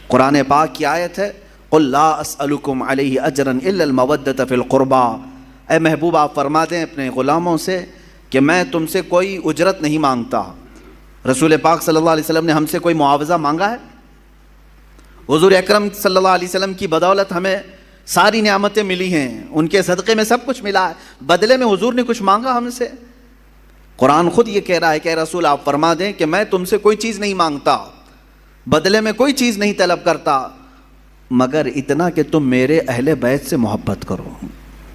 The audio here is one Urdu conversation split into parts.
قرآن پاک کی آیت ہے قل لا اسألکم علیہ اجرا الا المودۃ فی القربى، اے محبوب آپ فرما دیں اپنے غلاموں سے کہ میں تم سے کوئی اجرت نہیں مانگتا۔ رسول پاک صلی اللہ علیہ وسلم نے ہم سے کوئی معاوضہ مانگا ہے؟ حضور اکرم صلی اللہ علیہ وسلم کی بدولت ہمیں ساری نعمتیں ملی ہیں، ان کے صدقے میں سب کچھ ملا ہے، بدلے میں حضور نے کچھ مانگا ہم سے؟ قرآن خود یہ کہہ رہا ہے کہ اے رسول آپ فرما دیں کہ میں تم سے کوئی چیز نہیں مانگتا، بدلے میں کوئی چیز نہیں طلب کرتا، مگر اتنا کہ تم میرے اہل بیت سے محبت کرو۔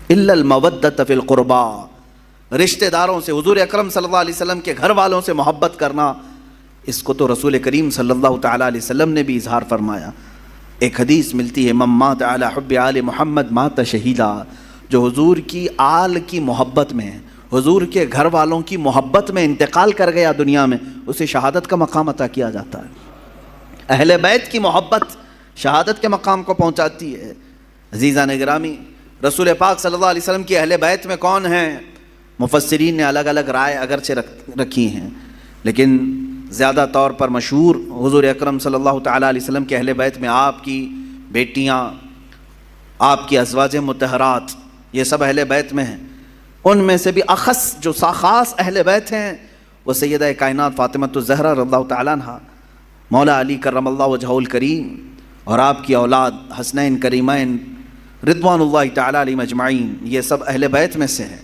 الا المودۃ فی القربى، رشتہ داروں سے، حضور اکرم صلی اللہ علیہ وسلم کے گھر والوں سے محبت کرنا، اس کو تو رسول کریم صلی اللہ تعالیٰ علیہ وسلم نے بھی اظہار فرمایا۔ ایک حدیث ملتی ہے من مات علی حب آل محمد مات شہیدا، جو حضور کی آل کی محبت میں، حضور کے گھر والوں کی محبت میں انتقال کر گیا دنیا میں، اسے شہادت کا مقام عطا کیا جاتا ہے۔ اہل بیت کی محبت شہادت کے مقام کو پہنچاتی ہے۔ عزیزان گرامی، رسول پاک صلی اللہ علیہ وسلم کی اہل بیت میں کون ہیں؟ مفسرین نے الگ الگ رائے اگرچہ رکھی ہیں، لیکن زیادہ طور پر مشہور حضور اکرم صلی اللہ تعالیٰ علیہ وسلم کے اہل بیت میں آپ کی بیٹیاں، آپ کی ازواج مطہرات، یہ سب اہل بیت میں ہیں۔ ان میں سے بھی اخص جو خاص اہل بیت ہیں وہ سیدہ کائنات فاطمہ الزہرا رضی اللہ تعالیٰ عنہ، مولا علی کرم اللہ وجہہ الکریم، اور آپ کی اولاد حسنین کریمین رضوان اللہ تعالیٰ علیہم اجمعین، یہ سب اہل بیت میں سے ہیں۔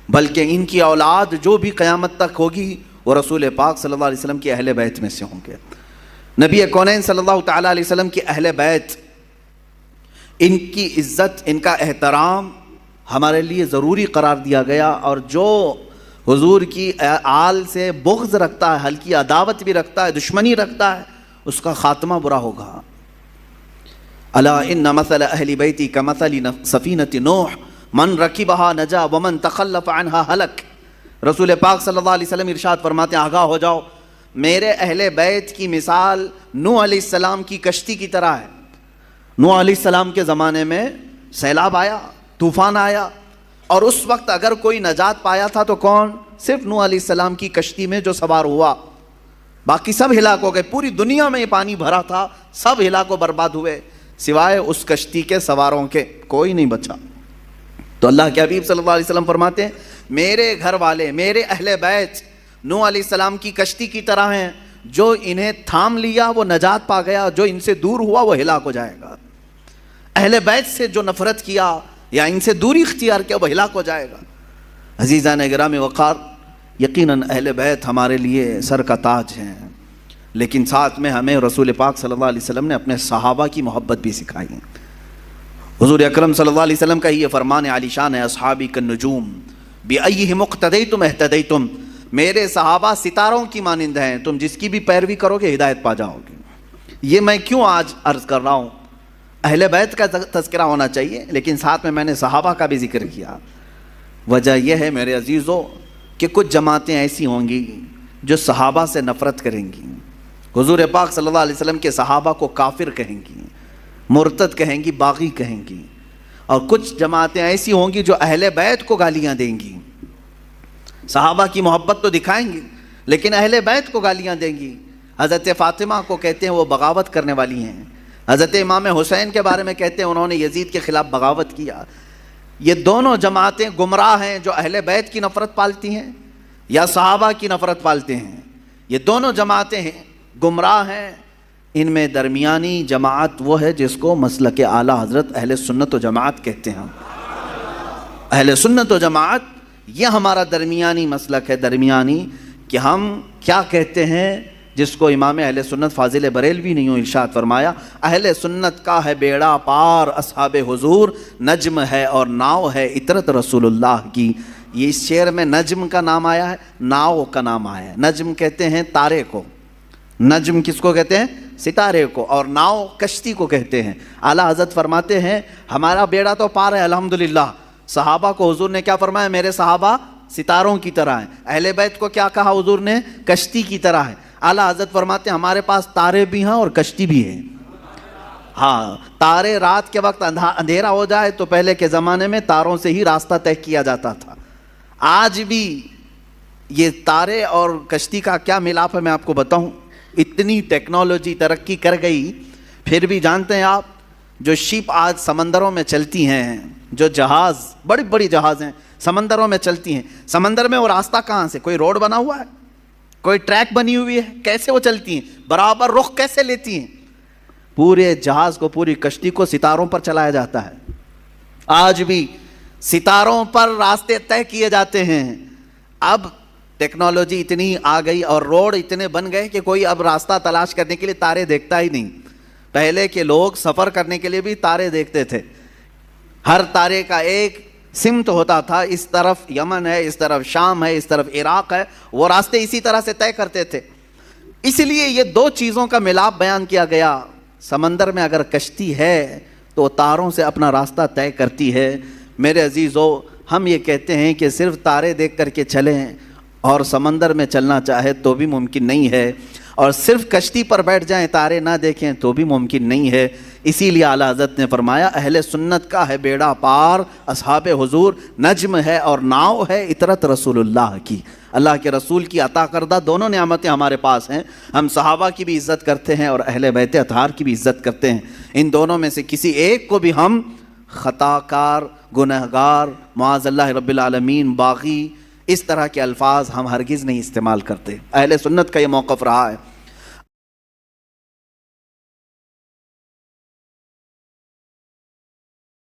بلکہ ان کی اولاد جو بھی قیامت تک ہوگی وہ رسول پاک صلی اللہ علیہ وسلم کی اہل بیت میں سے ہوں گے۔ نبی کونین صلی اللہ تعالیٰ علیہ وسلم کی اہل بیت، ان کی عزت، ان کا احترام ہمارے لیے ضروری قرار دیا گیا، اور جو حضور کی آل سے بغض رکھتا ہے، ہلکی عداوت بھی رکھتا ہے، دشمنی رکھتا ہے، اس کا خاتمہ برا ہوگا۔ الا ان مثل اہل بیتی کمثل سفینۃ نوح من رکبها نجا ومن تخلف عنها ہلک۔ رسول پاک صلی اللہ علیہ وسلم ارشاد فرماتے ہیں آگاہ ہو جاؤ، میرے اہل بیت کی مثال نوح علیہ السلام کی کشتی کی طرح ہے۔ نوح علیہ السلام کے زمانے میں سیلاب آیا، طوفان آیا، اور اس وقت اگر کوئی نجات پایا تھا تو کون؟ صرف نوح علیہ السلام کی کشتی میں جو سوار ہوا، باقی سب ہلاک ہو گئے۔ پوری دنیا میں یہ پانی بھرا تھا، سب ہلاک و برباد ہوئے، سوائے اس کشتی کے سواروں کے کوئی نہیں بچا۔ تو اللہ کے حبیب صلی اللہ علیہ وسلم فرماتے ہیں میرے گھر والے، میرے اہل بیت نوح علیہ السلام کی کشتی کی طرح ہیں، جو انہیں تھام لیا وہ نجات پا گیا، جو ان سے دور ہوا وہ ہلاک ہو جائے گا۔ اہل بیت سے جو نفرت کیا یا ان سے دوری اختیار کیا وہ ہلاک ہو جائے گا۔ عزیزان گرامی وقار، یقیناً اہل بیت ہمارے لیے سر کا تاج ہیں، لیکن ساتھ میں ہمیں رسول پاک صلی اللہ علیہ وسلم نے اپنے صحابہ کی محبت بھی سکھائی ہے۔ حضور اکرم صلی اللہ علیہ وسلم کا یہ فرمان عالی شان ہے اصحابی کالنجوم بأیہم اقتدیتم اہتدیتم، میرے صحابہ ستاروں کی مانند ہیں، تم جس کی بھی پیروی کرو گے ہدایت پا جاؤ گے۔ یہ میں کیوں آج عرض کر رہا ہوں؟ اہل بیت کا تذکرہ ہونا چاہیے، لیکن ساتھ میں نے صحابہ کا بھی ذکر کیا۔ وجہ یہ ہے میرے عزیزو کہ کچھ جماعتیں ایسی ہوں گی جو صحابہ سے نفرت کریں گی، حضور پاک صلی اللہ علیہ وسلم کے صحابہ کو کافر کہیں گی، مرتد کہیں گی، باغی کہیں گی، اور کچھ جماعتیں ایسی ہوں گی جو اہل بیت کو گالیاں دیں گی۔ صحابہ کی محبت تو دکھائیں گی لیکن اہل بیت کو گالیاں دیں گی۔ حضرت فاطمہ کو کہتے ہیں وہ بغاوت کرنے والی ہیں، حضرت امام حسین کے بارے میں کہتے ہیں انہوں نے یزید کے خلاف بغاوت کیا۔ یہ دونوں جماعتیں گمراہ ہیں، جو اہل بیت کی نفرت پالتی ہیں یا صحابہ کی نفرت پالتے ہیں، یہ دونوں جماعتیں ہیں، گمراہ ہیں۔ ان میں درمیانی جماعت وہ ہے جس کو مسلک اعلیٰ حضرت اہل سنت و جماعت کہتے ہیں۔ اہل سنت و جماعت یہ ہمارا درمیانی مسلک ہے، درمیانی، کہ ہم کیا کہتے ہیں، جس کو امام اہل سنت فاضل بریلوی نے یوں ارشاد فرمایا، اہل سنت کا ہے بیڑا پار اصحاب حضور، نجم ہے اور ناؤ ہے اطرت رسول اللہ کی۔ یہ اس شعر میں نجم کا نام آیا ہے، ناؤ کا نام آیا ہے۔ نجم کہتے ہیں تارے کو، نجم کس کو کہتے ہیں؟ ستارے کو، اور ناؤ کشتی کو کہتے ہیں۔ اعلیٰ حضرت فرماتے ہیں ہمارا بیڑا تو پار ہے الحمدللہ۔ صحابہ کو حضور نے کیا فرمایا؟ میرے صحابہ ستاروں کی طرح ہیں۔ اہل بیت کو کیا کہا حضور نے؟ کشتی کی طرح ہے۔ اعلیٰ حضرت فرماتے ہیں ہمارے پاس تارے بھی ہیں اور کشتی بھی ہے۔ ہاں، تارے رات کے وقت اندھیرا ہو جائے تو پہلے کے زمانے میں تاروں سے ہی راستہ طے کیا جاتا تھا۔ آج بھی یہ تارے اور کشتی کا کیا ملاپ ہے میں آپ کو بتاؤں۔ اتنی ٹیکنالوجی ترقی کر گئی پھر بھی جانتے ہیں آپ جو شپ آج سمندروں میں چلتی ہیں، جو جہاز بڑی بڑی جہاز ہیں سمندروں میں چلتی ہیں، سمندر میں وہ راستہ کہاں سے؟ کوئی روڈ بنا ہوا ہے؟ کوئی ٹریک بنی ہوئی ہے؟ کیسے وہ چلتی ہیں؟ برابر رخ کیسے لیتی ہیں؟ پورے جہاز کو، پوری کشتی کو ستاروں پر چلایا جاتا ہے۔ آج بھی ستاروں پر راستے طے کیے جاتے ہیں۔ اب ٹیکنالوجی اتنی آ گئی اور روڈ اتنے بن گئے کہ کوئی اب راستہ تلاش کرنے کے لیے تارے دیکھتا ہی نہیں۔ پہلے کے لوگ سفر کرنے کے لیے بھی تارے دیکھتے تھے، ہر تارے کا ایک سمت ہوتا تھا، اس طرف یمن ہے، اس طرف شام ہے، اس طرف عراق ہے، وہ راستے اسی طرح سے طے کرتے تھے۔ اس لیے یہ دو چیزوں کا ملاپ بیان کیا گیا۔ سمندر میں اگر کشتی ہے تو تاروں سے اپنا راستہ طے کرتی ہے۔ میرے عزیزو، ہم یہ کہتے ہیں کہ صرف تارے دیکھ کر کے چلیں اور سمندر میں چلنا چاہے تو بھی ممکن نہیں ہے، اور صرف کشتی پر بیٹھ جائیں تارے نہ دیکھیں تو بھی ممکن نہیں ہے۔ اسی لیے اعلیٰ حضرت نے فرمایا اہل سنت کا ہے بیڑا پار، اصحاب حضور نجم ہے اور ناؤ ہے اطرت رسول اللہ کی۔ اللہ کے رسول کی عطا کردہ دونوں نعمتیں ہمارے پاس ہیں۔ ہم صحابہ کی بھی عزت کرتے ہیں اور اہل بیت اطہار کی بھی عزت کرتے ہیں۔ ان دونوں میں سے کسی ایک کو بھی ہم خطا کار، گنہگار، معاذ اللہ رب العالمین، باغی، اس طرح کے الفاظ ہم ہرگز نہیں استعمال کرتے۔ اہل سنت کا یہ موقف رہا ہے۔